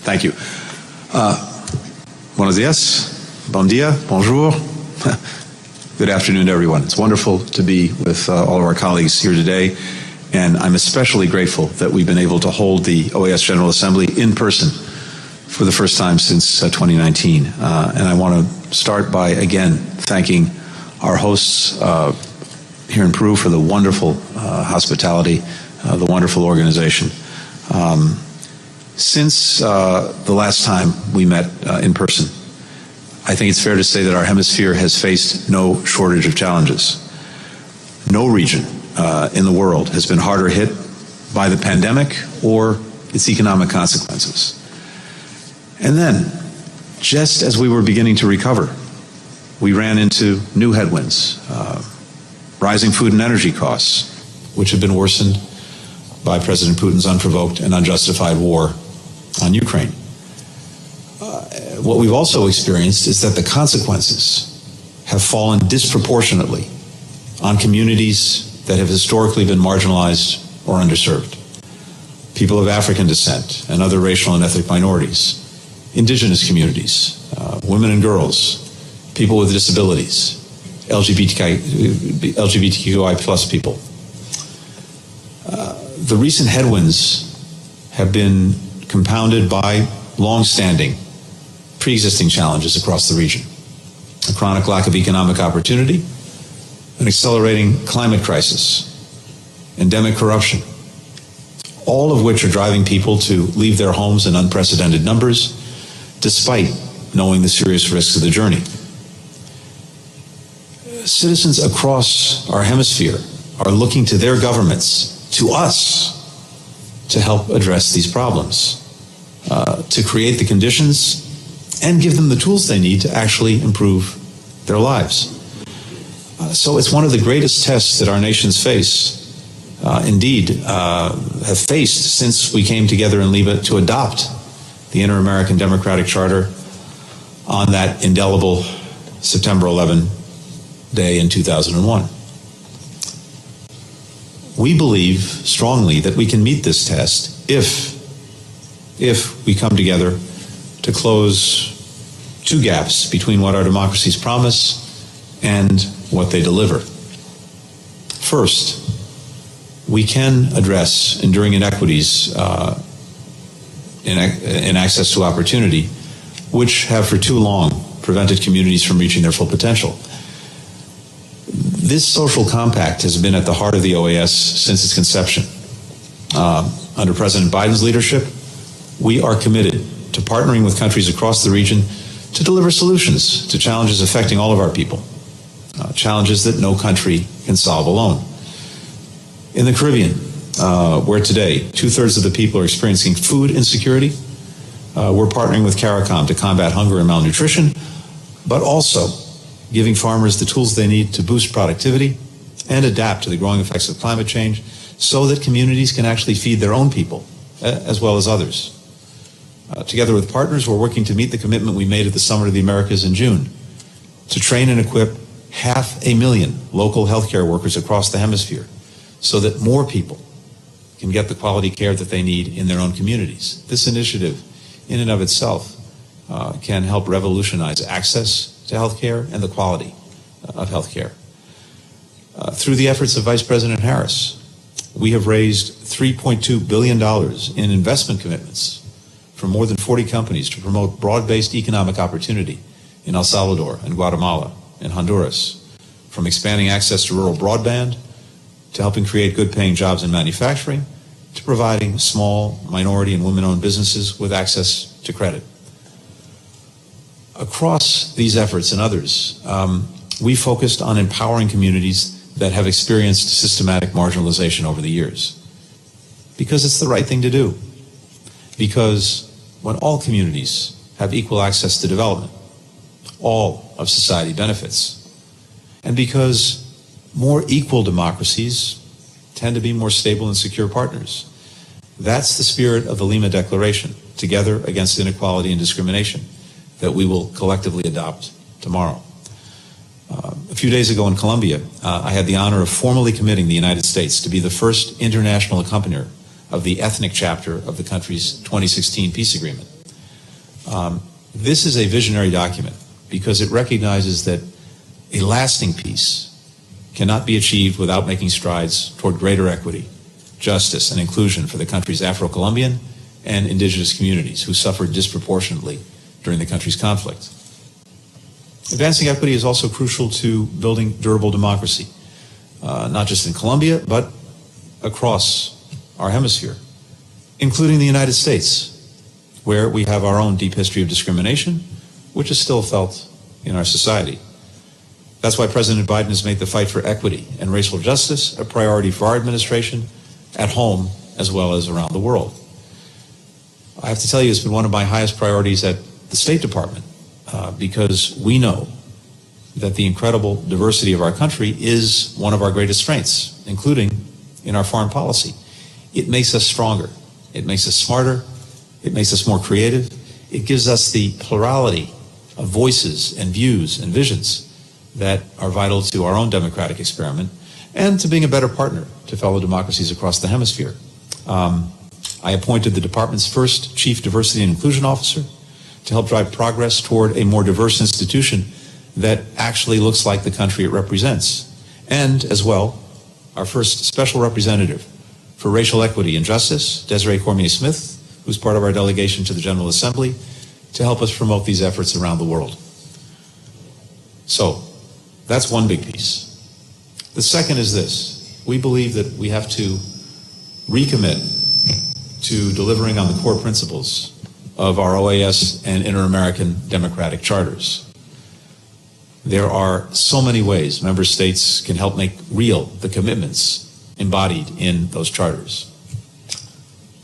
Thank you. Buenos dias, bon dia, bonjour. Good afternoon to everyone. It's wonderful to be with all of our colleagues here today, and I'm especially grateful that we've been able to hold the OAS General Assembly in person for the first time since 2019. And I want to start by, again, thanking our hosts here in Peru for the wonderful hospitality, the wonderful organization. Since the last time we met in person, I think it's fair to say that our hemisphere has faced no shortage of challenges. No region in the world has been harder hit by the pandemic or its economic consequences. And then, just as we were beginning to recover, we ran into new headwinds, rising food and energy costs, which have been worsened by President Putin's unprovoked and unjustified war on Ukraine. What we've also experienced is that the consequences have fallen disproportionately on communities that have historically been marginalized or underserved. People of African descent and other racial and ethnic minorities, indigenous communities, women and girls, people with disabilities, LGBTQI plus people. The recent headwinds have been compounded by long-standing, pre-existing challenges across the region. A chronic lack of economic opportunity, an accelerating climate crisis, endemic corruption, all of which are driving people to leave their homes in unprecedented numbers, despite knowing the serious risks of the journey. Citizens across our hemisphere are looking to their governments, to us, to help address these problems, to create the conditions and give them the tools they need to actually improve their lives. So it's one of the greatest tests that our nations face, have faced since we came together in Lima to adopt the Inter-American Democratic Charter on that indelible September 11 day in 2001. We believe strongly that we can meet this test if we come together to close two gaps between what our democracies promise and what they deliver. First, we can address enduring inequities in access to opportunity, which have for too long prevented communities from reaching their full potential. This social compact has been at the heart of the OAS since its conception. Under President Biden's leadership, we are committed to partnering with countries across the region to deliver solutions to challenges affecting all of our people, challenges that no country can solve alone. In the Caribbean, where today 2/3 of the people are experiencing food insecurity, we're partnering with CARICOM to combat hunger and malnutrition, but also giving farmers the tools they need to boost productivity and adapt to the growing effects of climate change so that communities can actually feed their own people as well as others. Together with partners, we're working to meet the commitment we made at the Summit of the Americas in June to train and equip 500,000 local healthcare workers across the hemisphere so that more people can get the quality care that they need in their own communities. This initiative, in and of itself, can help revolutionize access to healthcare and the quality of healthcare. Through the efforts of Vice President Harris, we have raised $3.2 billion in investment commitments from more than 40 companies to promote broad-based economic opportunity in El Salvador and Guatemala and Honduras, from expanding access to rural broadband to helping create good-paying jobs in manufacturing to providing small, minority, and women-owned businesses with access to credit. Across these efforts and others, we focused on empowering communities that have experienced systematic marginalization over the years, because it's the right thing to do. Because when all communities have equal access to development, all of society benefits. And because more equal democracies tend to be more stable and secure partners. That's the spirit of the Lima Declaration, Together Against Inequality and Discrimination, that we will collectively adopt tomorrow. A few days ago in Colombia, I had the honor of formally committing the United States to be the first international accompanier of the ethnic chapter of the country's 2016 peace agreement. This is a visionary document because it recognizes that a lasting peace cannot be achieved without making strides toward greater equity, justice, and inclusion for the country's Afro-Colombian and indigenous communities who suffered disproportionately during the country's conflict. Advancing equity is also crucial to building durable democracy, not just in Colombia, but across our hemisphere, including the United States, where we have our own deep history of discrimination, which is still felt in our society. That's why President Biden has made the fight for equity and racial justice a priority for our administration at home as well as around the world. I have to tell you, it's been one of my highest priorities at the State Department because we know that the incredible diversity of our country is one of our greatest strengths, including in our foreign policy. It makes us stronger. It makes us smarter. It makes us more creative. It gives us the plurality of voices and views and visions that are vital to our own democratic experiment and to being a better partner to fellow democracies across the hemisphere. I appointed the department's first Chief Diversity and Inclusion Officer to help drive progress toward a more diverse institution that actually looks like the country it represents. And, as well, our first Special Representative for Racial Equity and Justice, Desiree Cormier-Smith, who's part of our delegation to the General Assembly, to help us promote these efforts around the world. So, that's one big piece. The second is this. We believe that we have to recommit to delivering on the core principles of our OAS and Inter-American Democratic Charters. There are so many ways member states can help make real the commitments embodied in those charters.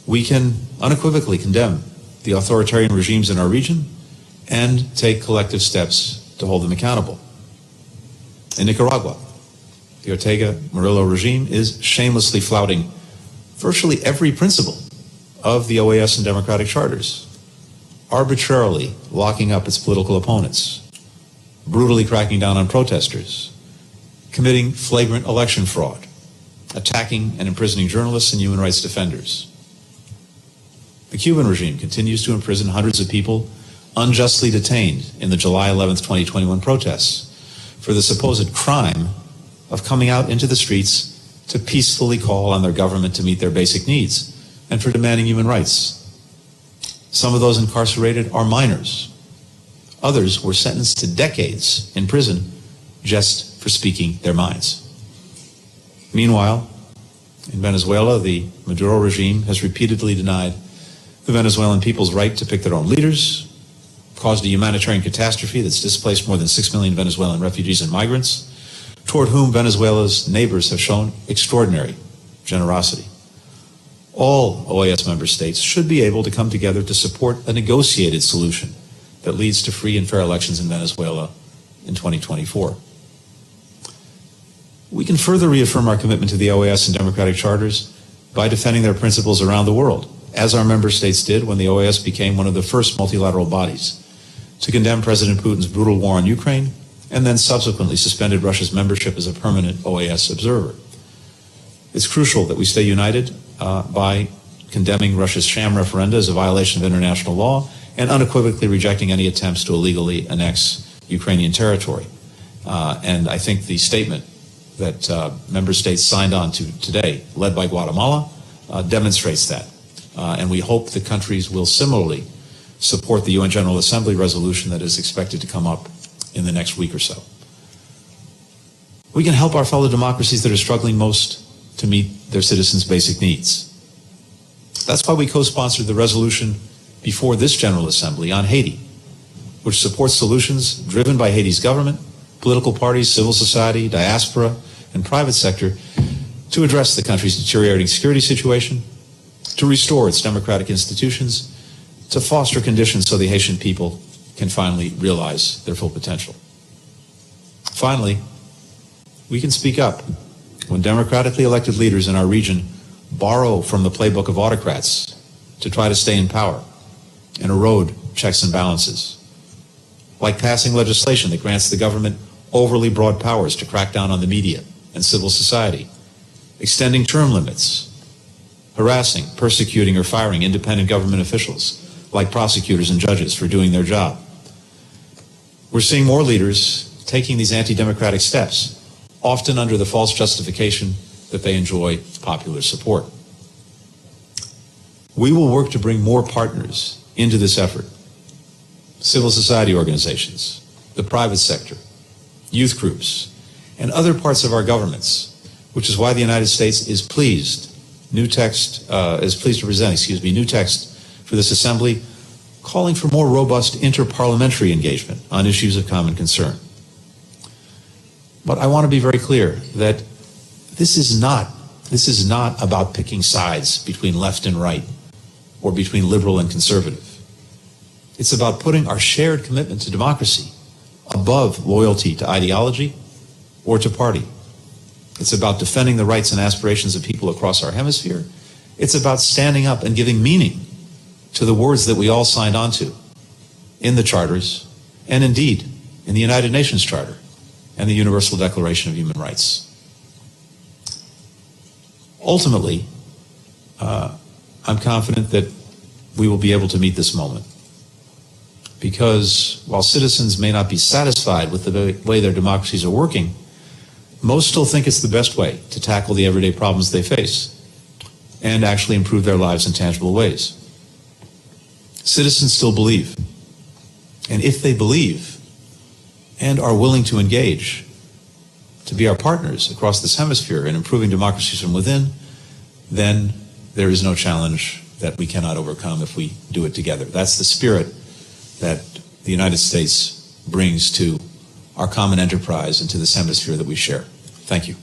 We can unequivocally condemn the authoritarian regimes in our region and take collective steps to hold them accountable. In Nicaragua, the Ortega-Murillo regime is shamelessly flouting virtually every principle of the OAS and democratic charters, arbitrarily locking up its political opponents, brutally cracking down on protesters, committing flagrant election fraud, attacking and imprisoning journalists and human rights defenders. The Cuban regime continues to imprison hundreds of people unjustly detained in the July 11th, 2021 protests for the supposed crime of coming out into the streets to peacefully call on their government to meet their basic needs and for demanding human rights. Some of those incarcerated are minors. Others were sentenced to decades in prison just for speaking their minds. Meanwhile, in Venezuela, the Maduro regime has repeatedly denied the Venezuelan people's right to pick their own leaders, caused a humanitarian catastrophe that's displaced more than 6 million Venezuelan refugees and migrants, toward whom Venezuela's neighbors have shown extraordinary generosity. All OAS member states should be able to come together to support a negotiated solution that leads to free and fair elections in Venezuela in 2024. We can further reaffirm our commitment to the OAS and democratic charters by defending their principles around the world, as our member states did when the OAS became one of the first multilateral bodies to condemn President Putin's brutal war on Ukraine and then subsequently suspended Russia's membership as a permanent OAS observer. It's crucial that we stay united by condemning Russia's sham referenda as a violation of international law and unequivocally rejecting any attempts to illegally annex Ukrainian territory. And I think the statement that member states signed on to today, led by Guatemala, demonstrates that. And we hope the countries will similarly support the UN General Assembly resolution that is expected to come up in the next week or so. We can help our fellow democracies that are struggling most to meet their citizens' basic needs. That's why we co-sponsored the resolution before this General Assembly on Haiti, which supports solutions driven by Haiti's government, political parties, civil society, diaspora, and private sector to address the country's deteriorating security situation, to restore its democratic institutions, to foster conditions so the Haitian people can finally realize their full potential. Finally, we can speak up when democratically elected leaders in our region borrow from the playbook of autocrats to try to stay in power and erode checks and balances, like passing legislation that grants the government overly broad powers to crack down on the media and civil society, extending term limits, harassing, persecuting, or firing independent government officials, like prosecutors and judges, for doing their job. We're seeing more leaders taking these anti-democratic steps, often under the false justification that they enjoy popular support. We will work to bring more partners into this effort. Civil society organizations, the private sector, youth groups, and other parts of our governments, which is why the United States is pleased to present, new text for this Assembly, calling for more robust interparliamentary engagement on issues of common concern. But I want to be very clear that this is not about picking sides between left and right or between liberal and conservative. It's about putting our shared commitment to democracy above loyalty to ideology or to party. It's about defending the rights and aspirations of people across our hemisphere. It's about standing up and giving meaning to the words that we all signed on to in the charters and indeed in the United Nations Charter and the Universal Declaration of Human Rights. Ultimately, I'm confident that we will be able to meet this moment, because while citizens may not be satisfied with the way their democracies are working, most still think it's the best way to tackle the everyday problems they face and actually improve their lives in tangible ways. Citizens still believe, and if they believe and are willing to engage, to be our partners across this hemisphere in improving democracies from within, then there is no challenge that we cannot overcome if we do it together. That's the spirit that the United States brings to our common enterprise and to this hemisphere that we share. Thank you.